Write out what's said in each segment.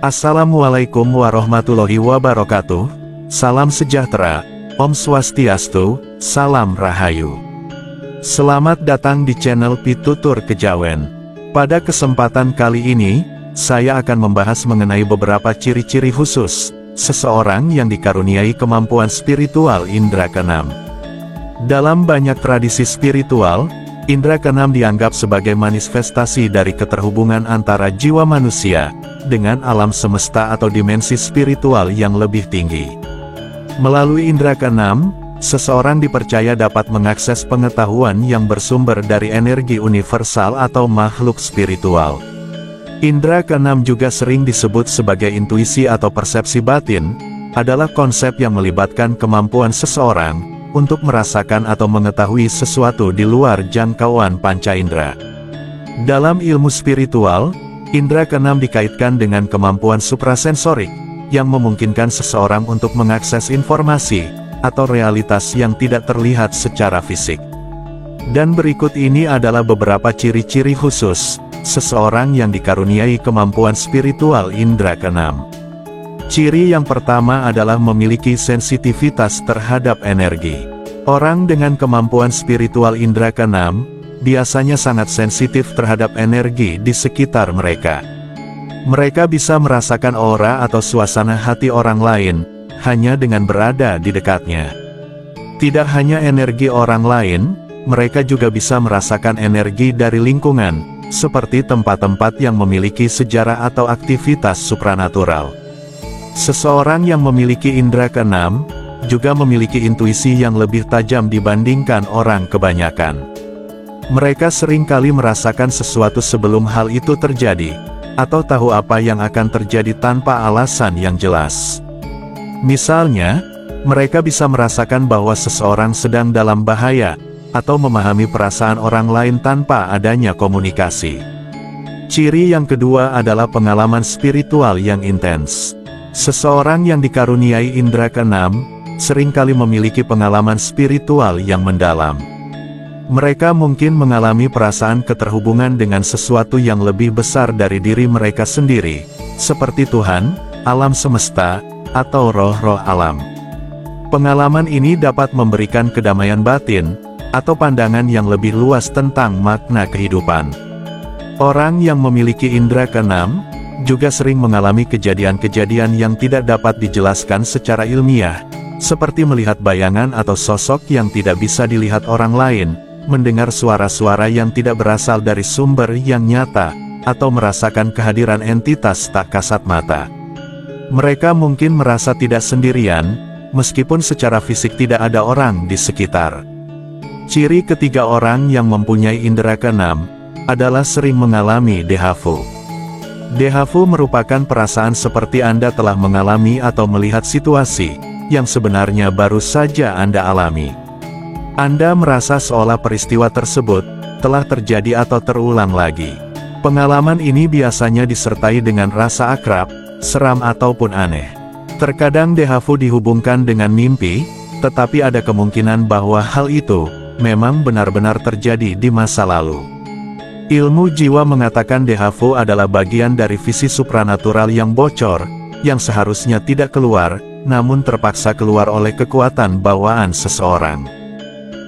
Assalamualaikum warahmatullahi wabarakatuh. Salam sejahtera, Om Swastiastu, Salam Rahayu. Selamat datang di channel Pitutur Kejawen. Pada kesempatan kali ini, saya akan membahas mengenai beberapa ciri-ciri khusus seseorang yang dikaruniai kemampuan spiritual indera keenam. Dalam banyak tradisi spiritual, indera keenam dianggap sebagai manifestasi dari keterhubungan antara jiwa manusia dengan alam semesta atau dimensi spiritual yang lebih tinggi. Melalui indera keenam, seseorang dipercaya dapat mengakses pengetahuan yang bersumber dari energi universal atau makhluk spiritual. Indera keenam juga sering disebut sebagai intuisi atau persepsi batin, adalah konsep yang melibatkan kemampuan seseorang untuk merasakan atau mengetahui sesuatu di luar jangkauan panca indera. Dalam ilmu spiritual, indera keenam dikaitkan dengan kemampuan suprasensorik, yang memungkinkan seseorang untuk mengakses informasi atau realitas yang tidak terlihat secara fisik. Dan berikut ini adalah beberapa ciri-ciri khusus seseorang yang dikaruniai kemampuan spiritual indera keenam. Ciri yang pertama adalah memiliki sensitivitas terhadap energi. Orang dengan kemampuan spiritual indera keenam biasanya sangat sensitif terhadap energi di sekitar mereka. Mereka bisa merasakan aura atau suasana hati orang lain hanya dengan berada di dekatnya. Tidak hanya energi orang lain, mereka juga bisa merasakan energi dari lingkungan, seperti tempat-tempat yang memiliki sejarah atau aktivitas supranatural. Seseorang yang memiliki indera keenam juga memiliki intuisi yang lebih tajam dibandingkan orang kebanyakan. Mereka seringkali merasakan sesuatu sebelum hal itu terjadi, atau tahu apa yang akan terjadi tanpa alasan yang jelas. Misalnya, mereka bisa merasakan bahwa seseorang sedang dalam bahaya, atau memahami perasaan orang lain tanpa adanya komunikasi. Ciri yang kedua adalah pengalaman spiritual yang intens. Seseorang yang dikaruniai indera keenam seringkali memiliki pengalaman spiritual yang mendalam. Mereka mungkin mengalami perasaan keterhubungan dengan sesuatu yang lebih besar dari diri mereka sendiri, seperti Tuhan, alam semesta, atau roh-roh alam. Pengalaman ini dapat memberikan kedamaian batin, atau pandangan yang lebih luas tentang makna kehidupan. Orang yang memiliki indera keenam juga sering mengalami kejadian-kejadian yang tidak dapat dijelaskan secara ilmiah, seperti melihat bayangan atau sosok yang tidak bisa dilihat orang lain, mendengar suara-suara yang tidak berasal dari sumber yang nyata, atau merasakan kehadiran entitas tak kasat mata. Mereka mungkin merasa tidak sendirian, meskipun secara fisik tidak ada orang di sekitar. Ciri ketiga orang yang mempunyai indera keenam adalah sering mengalami déjà vu. Déjà vu merupakan perasaan seperti Anda telah mengalami atau melihat situasi yang sebenarnya baru saja Anda alami. Anda merasa seolah peristiwa tersebut telah terjadi atau terulang lagi. Pengalaman ini biasanya disertai dengan rasa akrab, seram ataupun aneh. Terkadang déjà vu dihubungkan dengan mimpi, tetapi ada kemungkinan bahwa hal itu memang benar-benar terjadi di masa lalu. Ilmu jiwa mengatakan déjà vu adalah bagian dari visi supranatural yang bocor, yang seharusnya tidak keluar, namun terpaksa keluar oleh kekuatan bawaan seseorang.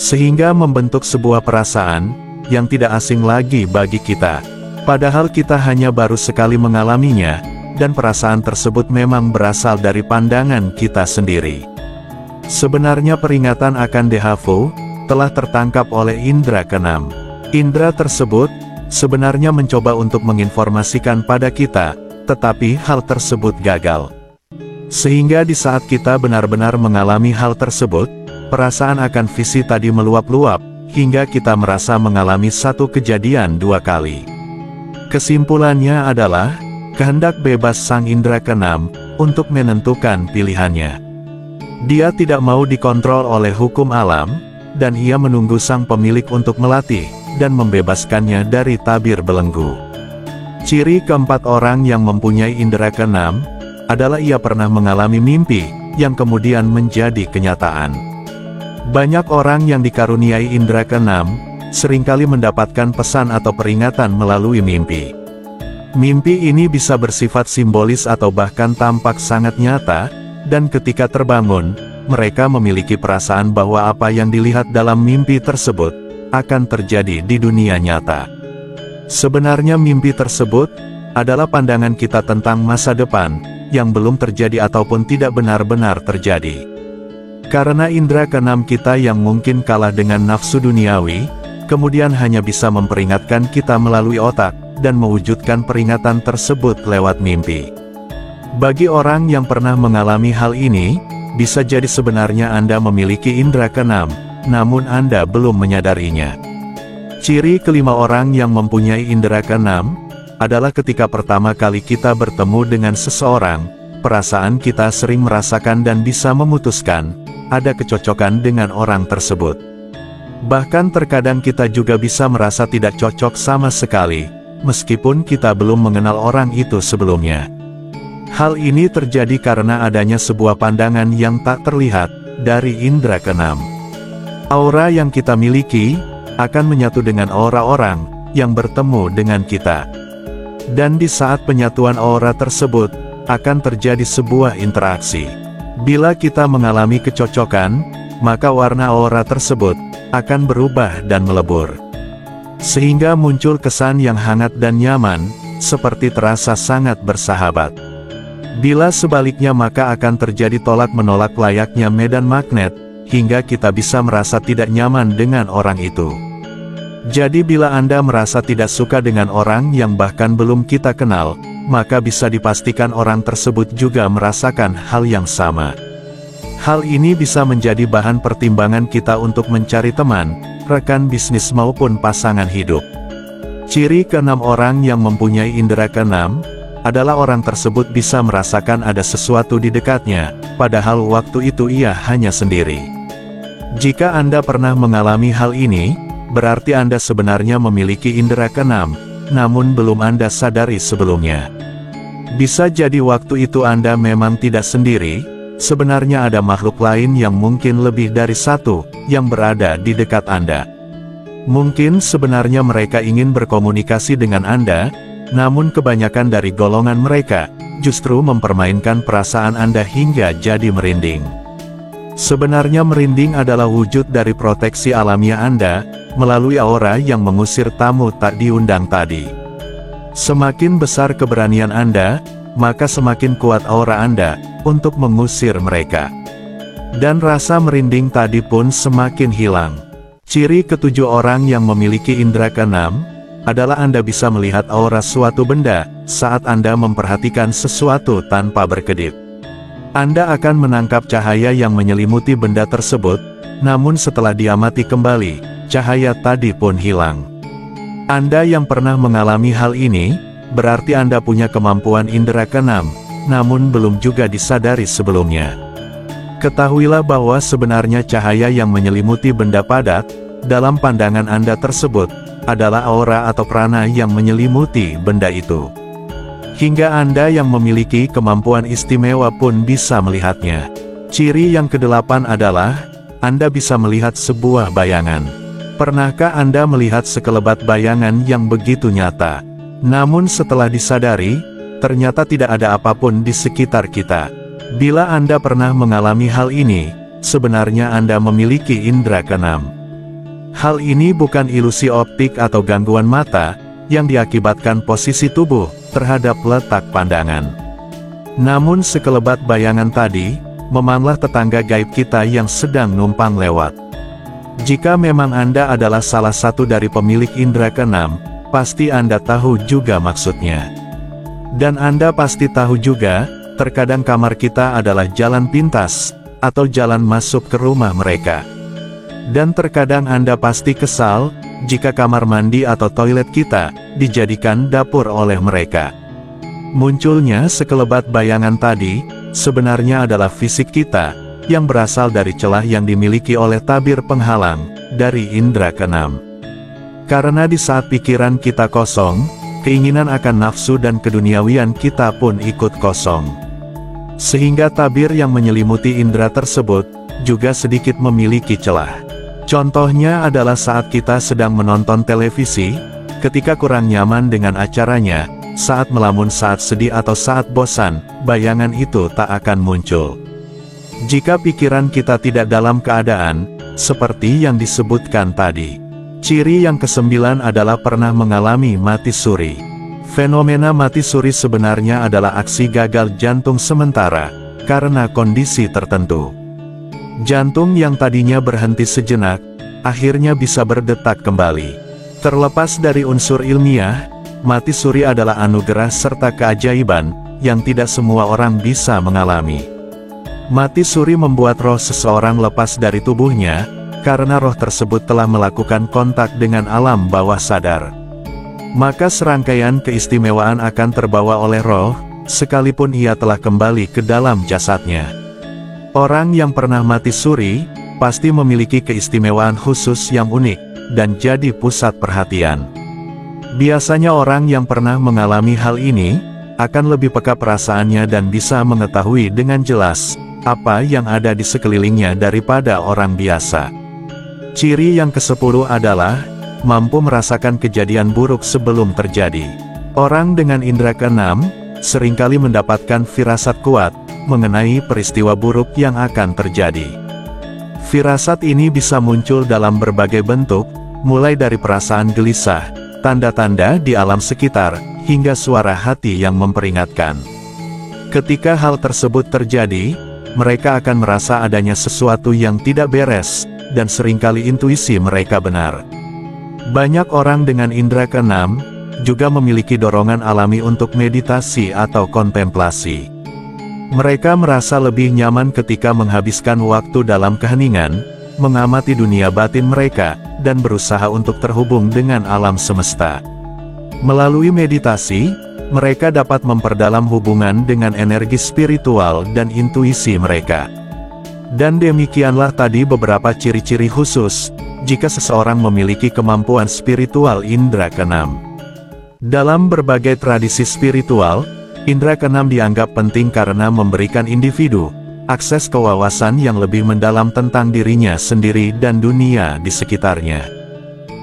Sehingga membentuk sebuah perasaan yang tidak asing lagi bagi kita. Padahal kita hanya baru sekali mengalaminya, dan perasaan tersebut memang berasal dari pandangan kita sendiri. Sebenarnya peringatan akan déjà vu telah tertangkap oleh indera keenam. Indera tersebut sebenarnya mencoba untuk menginformasikan pada kita, tetapi hal tersebut gagal. Sehingga di saat kita benar-benar mengalami hal tersebut, perasaan akan visi tadi meluap-luap, hingga kita merasa mengalami satu kejadian dua kali. Kesimpulannya adalah, kehendak bebas sang indera keenam untuk menentukan pilihannya. Dia tidak mau dikontrol oleh hukum alam, dan ia menunggu sang pemilik untuk melatih dan membebaskannya dari tabir belenggu. Ciri keempat orang yang mempunyai indera keenam adalah ia pernah mengalami mimpi yang kemudian menjadi kenyataan. Banyak orang yang dikaruniai indera keenam seringkali mendapatkan pesan atau peringatan melalui mimpi. Mimpi ini bisa bersifat simbolis atau bahkan tampak sangat nyata, dan ketika terbangun, mereka memiliki perasaan bahwa apa yang dilihat dalam mimpi tersebut akan terjadi di dunia nyata. Sebenarnya mimpi tersebut adalah pandangan kita tentang masa depan yang belum terjadi ataupun tidak benar-benar terjadi. Karena indera keenam kita yang mungkin kalah dengan nafsu duniawi, kemudian hanya bisa memperingatkan kita melalui otak, dan mewujudkan peringatan tersebut lewat mimpi. Bagi orang yang pernah mengalami hal ini, bisa jadi sebenarnya Anda memiliki indera keenam, namun Anda belum menyadarinya. Ciri kelima orang yang mempunyai indera keenam, adalah ketika pertama kali kita bertemu dengan seseorang, perasaan kita sering merasakan dan bisa memutuskan, ada kecocokan dengan orang tersebut. Bahkan terkadang kita juga bisa merasa tidak cocok sama sekali, meskipun kita belum mengenal orang itu sebelumnya. Hal ini terjadi karena adanya sebuah pandangan yang tak terlihat dari indera keenam. Aura yang kita miliki akan menyatu dengan aura orang yang bertemu dengan kita. Dan di saat penyatuan aura tersebut, akan terjadi sebuah interaksi. Bila kita mengalami kecocokan, maka warna aura tersebut akan berubah dan melebur. Sehingga muncul kesan yang hangat dan nyaman, seperti terasa sangat bersahabat. Bila sebaliknya maka akan terjadi tolak-menolak layaknya medan magnet, hingga kita bisa merasa tidak nyaman dengan orang itu. Jadi bila Anda merasa tidak suka dengan orang yang bahkan belum kita kenal, maka bisa dipastikan orang tersebut juga merasakan hal yang sama. Hal ini bisa menjadi bahan pertimbangan kita untuk mencari teman, rekan bisnis maupun pasangan hidup. Ciri keenam orang yang mempunyai indera keenam, adalah orang tersebut bisa merasakan ada sesuatu di dekatnya, padahal waktu itu ia hanya sendiri. Jika Anda pernah mengalami hal ini, berarti Anda sebenarnya memiliki indera keenam, namun belum Anda sadari sebelumnya. Bisa jadi waktu itu Anda memang tidak sendiri, sebenarnya ada makhluk lain yang mungkin lebih dari satu, yang berada di dekat Anda. Mungkin sebenarnya mereka ingin berkomunikasi dengan Anda, namun kebanyakan dari golongan mereka, justru mempermainkan perasaan Anda hingga jadi merinding. Sebenarnya merinding adalah wujud dari proteksi alamiah Anda, melalui aura yang mengusir tamu tak diundang tadi. Semakin besar keberanian Anda, maka semakin kuat aura Anda untuk mengusir mereka. Dan rasa merinding tadi pun semakin hilang. Ciri ketujuh orang yang memiliki indera keenam, adalah Anda bisa melihat aura suatu benda, saat Anda memperhatikan sesuatu tanpa berkedip. Anda akan menangkap cahaya yang menyelimuti benda tersebut, namun setelah diamati kembali, cahaya tadi pun hilang. Anda yang pernah mengalami hal ini, berarti Anda punya kemampuan indera keenam, namun belum juga disadari sebelumnya. Ketahuilah bahwa sebenarnya cahaya yang menyelimuti benda padat, dalam pandangan Anda tersebut, adalah aura atau prana yang menyelimuti benda itu. Hingga Anda yang memiliki kemampuan istimewa pun bisa melihatnya. Ciri yang kedelapan adalah, Anda bisa melihat sebuah bayangan. Pernahkah Anda melihat sekelebat bayangan yang begitu nyata? Namun setelah disadari, ternyata tidak ada apapun di sekitar kita. Bila Anda pernah mengalami hal ini, sebenarnya Anda memiliki indera keenam. Hal ini bukan ilusi optik atau gangguan mata, yang diakibatkan posisi tubuh terhadap letak pandangan. Namun sekelebat bayangan tadi, memanglah tetangga gaib kita yang sedang numpang lewat. Jika memang Anda adalah salah satu dari pemilik indera keenam, pasti Anda tahu juga maksudnya. Dan Anda pasti tahu juga, terkadang kamar kita adalah jalan pintas, atau jalan masuk ke rumah mereka. Dan terkadang Anda pasti kesal, jika kamar mandi atau toilet kita, dijadikan dapur oleh mereka. Munculnya sekelebat bayangan tadi, sebenarnya adalah fisik kita, yang berasal dari celah yang dimiliki oleh tabir penghalang, dari indera keenam. Karena di saat pikiran kita kosong, keinginan akan nafsu dan keduniawian kita pun ikut kosong. Sehingga tabir yang menyelimuti indera tersebut, juga sedikit memiliki celah. Contohnya adalah saat kita sedang menonton televisi, ketika kurang nyaman dengan acaranya, saat melamun, saat sedih atau saat bosan, bayangan itu tak akan muncul. Jika pikiran kita tidak dalam keadaan seperti yang disebutkan tadi. Ciri yang ke-9 adalah pernah mengalami mati suri. Fenomena mati suri sebenarnya adalah aksi gagal jantung sementara, karena kondisi tertentu. Jantung yang tadinya berhenti sejenak, akhirnya bisa berdetak kembali. Terlepas dari unsur ilmiah, mati suri adalah anugerah serta keajaiban, yang tidak semua orang bisa mengalami. Mati suri membuat roh seseorang lepas dari tubuhnya, karena roh tersebut telah melakukan kontak dengan alam bawah sadar. Maka serangkaian keistimewaan akan terbawa oleh roh, sekalipun ia telah kembali ke dalam jasadnya. Orang yang pernah mati suri, pasti memiliki keistimewaan khusus yang unik, dan jadi pusat perhatian. Biasanya orang yang pernah mengalami hal ini, akan lebih peka perasaannya dan bisa mengetahui dengan jelas, apa yang ada di sekelilingnya daripada orang biasa. Ciri yang ke-10 adalah, mampu merasakan kejadian buruk sebelum terjadi. Orang dengan indera ke-6, seringkali mendapatkan firasat kuat, mengenai peristiwa buruk yang akan terjadi. Firasat ini bisa muncul dalam berbagai bentuk, mulai dari perasaan gelisah, tanda-tanda di alam sekitar, hingga suara hati yang memperingatkan. Ketika hal tersebut terjadi, mereka akan merasa adanya sesuatu yang tidak beres, dan seringkali intuisi mereka benar. Banyak orang dengan indera ke-6, juga memiliki dorongan alami untuk meditasi atau kontemplasi. Mereka merasa lebih nyaman ketika menghabiskan waktu dalam keheningan, mengamati dunia batin mereka, dan berusaha untuk terhubung dengan alam semesta. Melalui meditasi, mereka dapat memperdalam hubungan dengan energi spiritual dan intuisi mereka. Dan demikianlah tadi beberapa ciri-ciri khusus, jika seseorang memiliki kemampuan spiritual indera ke-6. Dalam berbagai tradisi spiritual, indera ke-6 dianggap penting karena memberikan individu akses ke wawasan yang lebih mendalam tentang dirinya sendiri dan dunia di sekitarnya.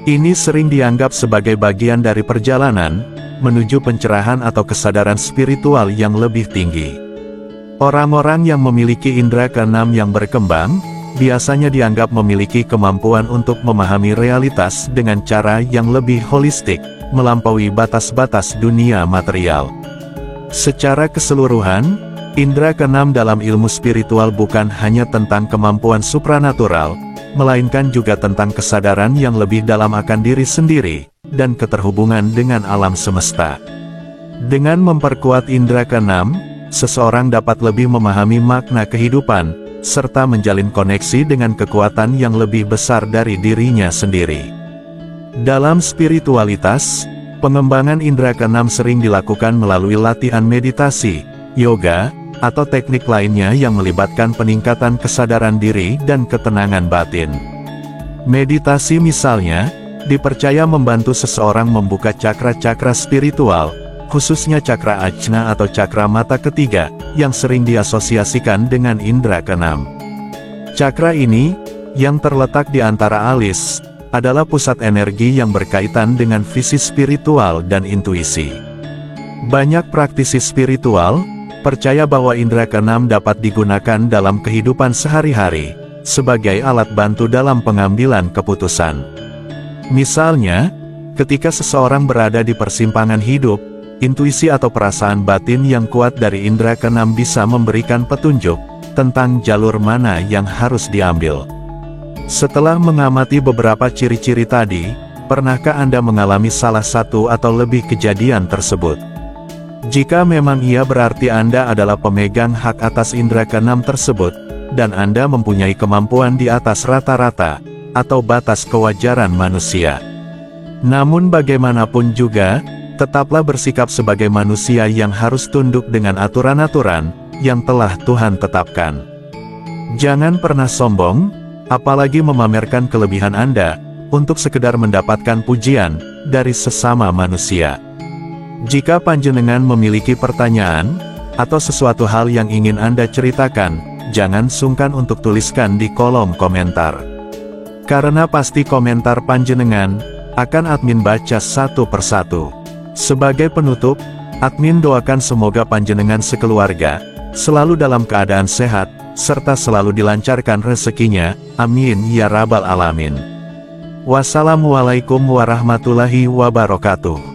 Ini sering dianggap sebagai bagian dari perjalanan menuju pencerahan atau kesadaran spiritual yang lebih tinggi. Orang-orang yang memiliki indera ke-6 yang berkembang, biasanya dianggap memiliki kemampuan untuk memahami realitas dengan cara yang lebih holistik, melampaui batas-batas dunia material. Secara keseluruhan, indera ke-6 dalam ilmu spiritual bukan hanya tentang kemampuan supranatural, melainkan juga tentang kesadaran yang lebih dalam akan diri sendiri, dan keterhubungan dengan alam semesta. Dengan memperkuat indera ke-6, seseorang dapat lebih memahami makna kehidupan, serta menjalin koneksi dengan kekuatan yang lebih besar dari dirinya sendiri. Dalam spiritualitas, pengembangan indera ke-6 sering dilakukan melalui latihan meditasi, yoga, atau teknik lainnya yang melibatkan peningkatan kesadaran diri dan ketenangan batin. Meditasi misalnya, dipercaya membantu seseorang membuka cakra-cakra spiritual, khususnya cakra ajna atau cakra mata ketiga, yang sering diasosiasikan dengan indera ke-6. Cakra ini, yang terletak di antara alis, adalah pusat energi yang berkaitan dengan visi spiritual dan intuisi. Banyak praktisi spiritual percaya bahwa indera ke-6 dapat digunakan dalam kehidupan sehari-hari, sebagai alat bantu dalam pengambilan keputusan. Misalnya, ketika seseorang berada di persimpangan hidup, intuisi atau perasaan batin yang kuat dari indera ke-6 bisa memberikan petunjuk tentang jalur mana yang harus diambil. Setelah mengamati beberapa ciri-ciri tadi, pernahkah Anda mengalami salah satu atau lebih kejadian tersebut? Jika memang iya, berarti Anda adalah pemegang hak atas indera ke-6 tersebut, dan Anda mempunyai kemampuan di atas rata-rata, atau batas kewajaran manusia. Namun bagaimanapun juga, tetaplah bersikap sebagai manusia yang harus tunduk dengan aturan-aturan yang telah Tuhan tetapkan. Jangan pernah sombong, apalagi memamerkan kelebihan Anda, untuk sekedar mendapatkan pujian dari sesama manusia. Jika panjenengan memiliki pertanyaan, atau sesuatu hal yang ingin Anda ceritakan, jangan sungkan untuk tuliskan di kolom komentar. Karena pasti komentar panjenengan akan admin baca satu persatu. Sebagai penutup, Admin doakan semoga panjenengan sekeluarga selalu dalam keadaan sehat, serta selalu dilancarkan rezekinya, amin ya rabbal alamin. Wassalamualaikum warahmatullahi wabarakatuh.